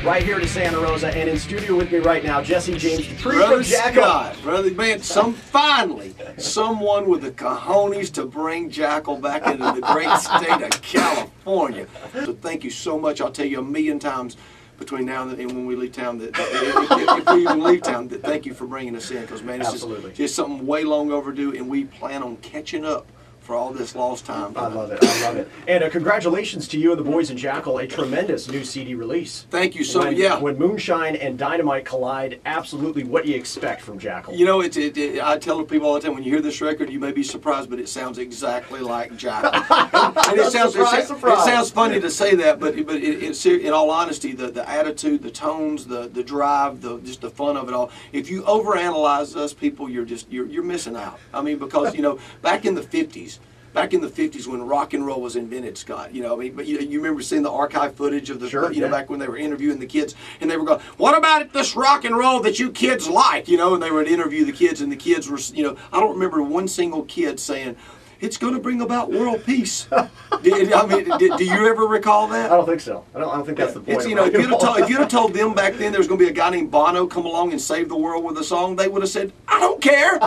right here to Santa Rosa, and in studio with me right now, Jesse James Dupree Brother of Jackyl. Scott, brother, man, finally, someone with the cojones to bring Jackyl back into the great state of California. So thank you so much. I'll tell you a million times between now and when we leave town, that if we even leave town, that thank you for bringing us in, because man, it's just something way long overdue, and we plan on catching up for all this lost time. I love it. I love it. And congratulations to you and the boys in Jackyl, a tremendous new CD release. Thank you so much. When Moonshine and Dynamite collide, absolutely what you expect from Jackyl. You know, I tell people all the time, when you hear this record, you may be surprised, but it sounds exactly like Jackyl. And it sounds funny to say that, but in all honesty, the attitude, the tones, the drive, just the fun of it all. If you overanalyze us people, you're missing out. I mean, because back in the 50s. Back in the 50s when rock and roll was invented, Scott, but you remember seeing the archive footage of the, back when they were interviewing the kids, and they were going, "What about this rock and roll that you kids like?" And they would interview the kids, and the kids were, I don't remember one single kid saying, "It's going to bring about world peace." Do you ever recall that? I don't think so. I don't think that's the point. If you'd have told them back then there's going to be a guy named Bono come along and save the world with a song, they would have said, "I don't care,"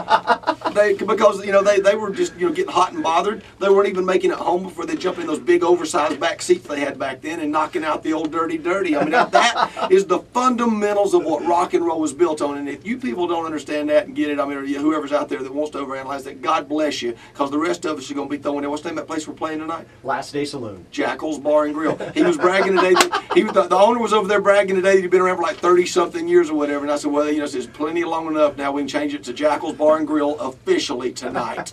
because they were just getting hot and bothered. They weren't even making it home before they jumped in those big oversized back seats they had back then and knocking out the old dirty. I mean, that is the fundamentals of what rock and roll was built on. And if you people don't understand that and get it, I mean, or whoever's out there that wants to overanalyze that, God bless you, because the rest of us are going to be throwing in. What's the name of that place we're playing tonight? Last Day Saloon. Jackyl's Bar and Grill. He was bragging today that the owner was over there bragging today that he'd been around for like 30-something years or whatever. And I said, well, there's plenty long enough now. We can change it to Jackyl's Bar and Grill officially tonight.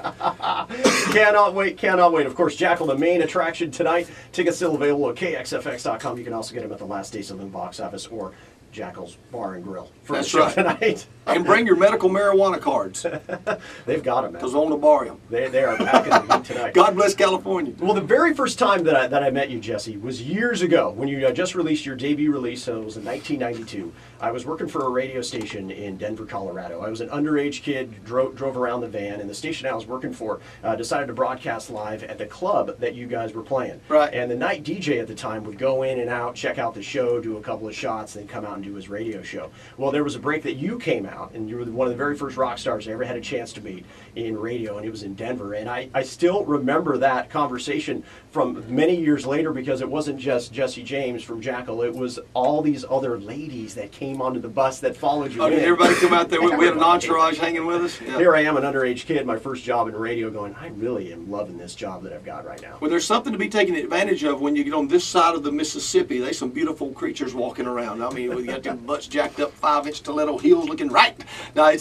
Cannot wait, cannot wait. Of course, Jackyl, the main attraction tonight. Tickets still available at kxfx.com. You can also get them at the Last Day Saloon box office or Jackyl's Bar and Grill for the show tonight. And bring your medical marijuana cards. They've got them, man. Because I want to borrow them. They are back in the heat tonight. God bless California. Well, the very first time that I met you, Jesse, was years ago when you just released your debut release. So it was in 1992. I was working for a radio station in Denver, Colorado. I was an underage kid, drove around the van, and the station I was working for decided to broadcast live at the club that you guys were playing. Right. And the night DJ at the time would go in and out, check out the show, do a couple of shots, then come out and do his radio show. Well, there was a break that you came out, and you were one of the very first rock stars I ever had a chance to meet in radio, and it was in Denver. And I still remember that conversation from many years later, because it wasn't just Jesse James from Jackyl. It was all these other ladies that came onto the bus that followed you. Did everybody come out there? We had an entourage hanging with us. Yeah. Here I am, an underage kid, my first job in radio, going, I really am loving this job that I've got right now. Well, there's something to be taken advantage of when you get on this side of the Mississippi. There's some beautiful creatures walking around. I mean, we got their butts jacked up, 5-inch stiletto heels looking right. Now,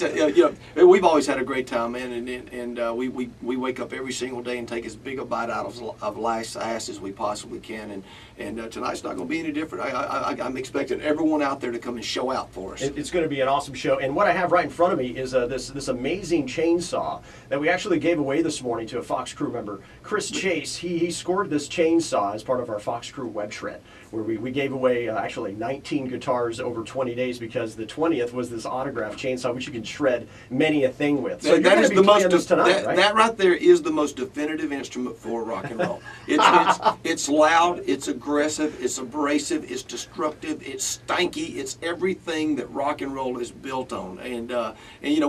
we've always had a great time, man, and we wake up every single day and take as big a bite out of life's ass as we possibly can. And tonight's not going to be any different. I'm expecting everyone out there to come and show out for us. It's going to be an awesome show. And what I have right in front of me is this amazing chainsaw that we actually gave away this morning to a Fox Crew member, Chris Chase. He scored this chainsaw as part of our Fox Crew web shred, where we gave away actually 19 guitars over 20 days, because the 20th was this autographed chainsaw, which you can shred many a thing with. So that is the most tonight, right? That right there is the most definitive instrument for rock and roll. It's loud, it's aggressive, it's abrasive, it's destructive, it's stanky, it's everything that rock and roll is built on. And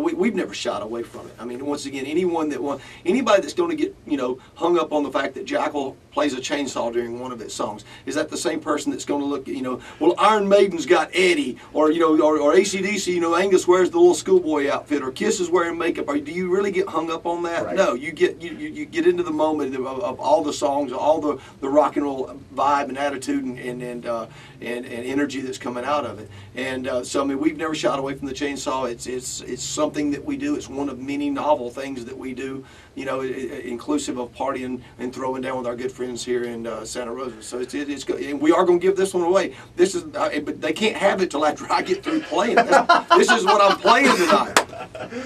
we've never shied away from it. I mean, once again, anybody that's going to get hung up on the fact that Jackyl plays a chainsaw during one of its songs, is that the same person that's going to look, well, Iron Maiden's got Eddie, or AC/DC, Angus wears the little schoolboy outfit, or Kiss is wearing makeup. Or do you really get hung up on that? Right. No, you get into the moment of all the songs, all the rock and roll vibe and attitude and energy that's coming out of it. And so I mean, we've never shied away from the chainsaw. It's something that we do. It's one of many novel things that we do, inclusive of partying and throwing down with our good friends here in Santa Rosa. So it's good. And we are going to give this one away. This is, but they can't have it till after I get through playing. This is what I'm playing tonight.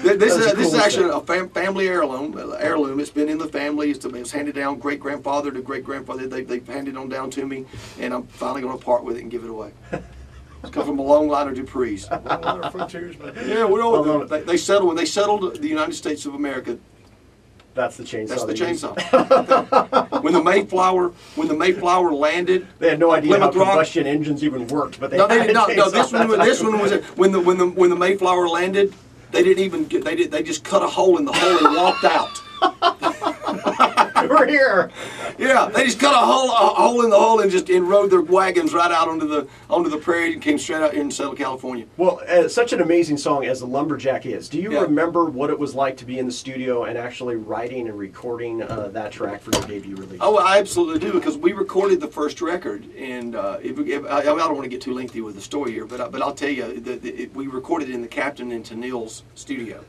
This is actually a family heirloom. It's been in the family. It was handed down great grandfather to great grandfather. They've handed it on down to me, and I'm finally going to part with it and give it away. It's come from a long line of Duprees. Frontiers, man. Yeah, they settled when they settled the United States of America. That's the chainsaw. That's the chainsaw. When the Mayflower landed, they had no idea how Plymouth Rock, combustion engines even worked, but they no, had they did not. No, this one was it. when the Mayflower landed. They didn't even get. They just cut a hole in the hull and walked out. We're here. Yeah, they just cut a hole in the hull and rode their wagons right out onto the prairie and came straight out here in Southern California. Well, such an amazing song as the Lumberjack is. Do you remember what it was like to be in the studio and actually writing and recording that track for your debut release? Oh, I absolutely do, because we recorded the first record, and I don't want to get too lengthy with the story here, but I'll tell you we recorded it in the Captain and Tennille's studio.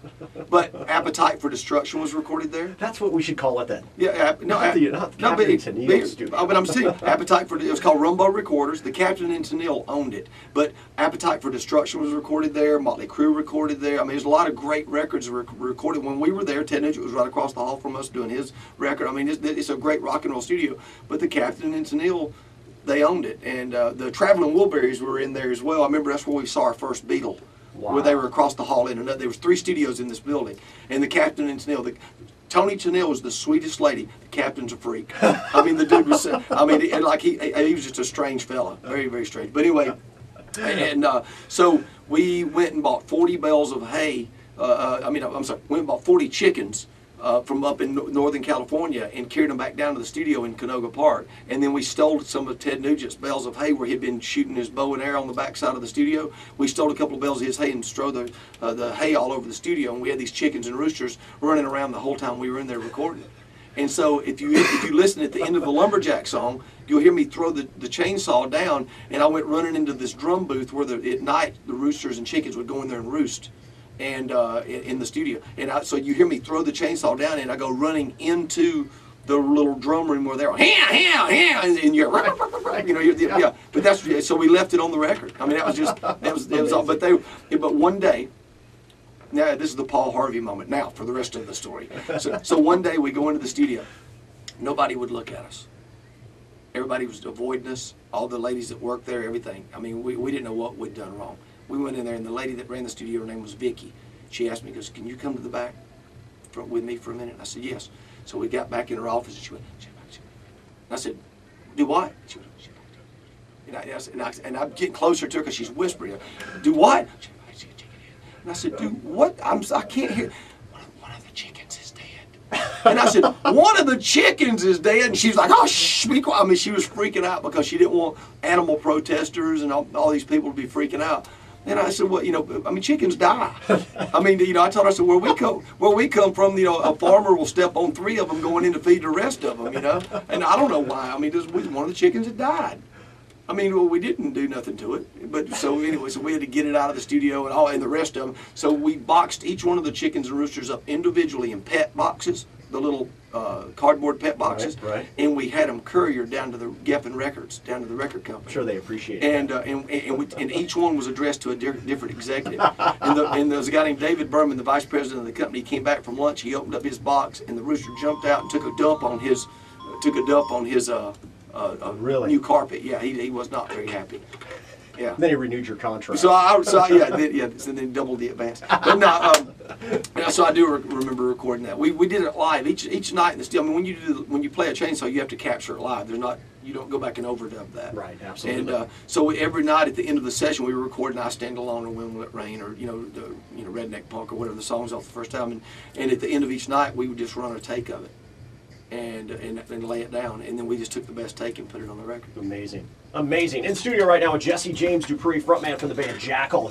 But Appetite for Destruction was recorded there. That's what we should call it then. Yeah, Not the Captain and Tennille studio. But I'm saying it was called Rumbo Recorders. The Captain and Tennille owned it, but Appetite for Destruction was recorded there. Motley Crue recorded there. I mean, there's a lot of great records recorded when we were there. Ted Nugent was right across the hall from us doing his record. I mean, it's a great rock and roll studio. But the Captain and Tennille, they owned it, and the Traveling Wilburys were in there as well. I remember that's where we saw our first Beatle. Wow. Where they were across the hall in another. There was 3 studios in this building, and the Captain and Tennille. Tony Tennille was the sweetest lady. The Captain's a freak. I mean, the dude was. I mean, he was just a strange fella, very, very strange. But anyway, and so we went and bought 40 bales of hay. Went and bought 40 chickens from up in Northern California and carried them back down to the studio in Canoga Park. And then we stole some of Ted Nugent's bales of hay where he'd been shooting his bow and arrow on the backside of the studio. We stole a couple of bales of his hay and strode the hay all over the studio. And we had these chickens and roosters running around the whole time we were in there recording. And so if you listen at the end of the Lumberjack song, you'll hear me throw the chainsaw down, and I went running into this drum booth where at night the roosters and chickens would go in there and roost. And in the studio, and so you hear me throw the chainsaw down, and I go running into the little drum room where they're and you're yeah. But that's so we left it on the record. I mean, that was just that was all. But one day, now this is the Paul Harvey moment. Now for the rest of the story. So one day we go into the studio, nobody would look at us. Everybody was avoiding us. All the ladies that worked there, everything. I mean, we didn't know what we'd done wrong. We went in there, and the lady that ran the studio, her name was Vicky. She asked me, goes, "Can you come to the back with me for a minute?" I said, "Yes." So we got back in her office, and she went, and I said, "Do what?" She went, and I'm getting closer to her because she's whispering, "Do what?" And I said, "Do what?" I can't hear. One of the chickens is dead. And I said, "One of the chickens is dead." And she was like, "Oh, shh, be quiet." I mean, she was freaking out because she didn't want animal protesters and all these people to be freaking out. And I said, "Well, I mean, chickens die." I mean, I told her, I said, where we come from, a farmer will step on 3 of them going in to feed the rest of them, And I don't know why. I mean, one of the chickens had died. I mean, well, we didn't do nothing to it. But so anyway, so we had to get it out of the studio and the rest of them. So we boxed each one of the chickens and roosters up individually in pet boxes, the little cardboard pet boxes, right. And we had them couriered down to the Geffen Records, down to the record company. I'm sure they appreciate it. And and each one was addressed to a different executive. And there was a guy named David Berman, the vice president of the company. He came back from lunch. He opened up his box, and the rooster jumped out and took a dump on his really? new carpet. Yeah, he was not very happy. Yeah. Then he renewed your contract. So then doubled the advance. But no, so I do remember recording that. We did it live each night in the studio. I mean, when you play a chainsaw, you have to capture it live. You don't go back and overdub that. Right, absolutely. And so every night at the end of the session, we were recording "I Stand Alone" or "Wind Wet Rain" or Redneck Punk or whatever the songs off the first time. And at the end of each night, we would just run a take of it. And lay it down, and then we just took the best take and put it on the record. Amazing. In studio right now with Jesse James Dupree, frontman from the band Jackyl.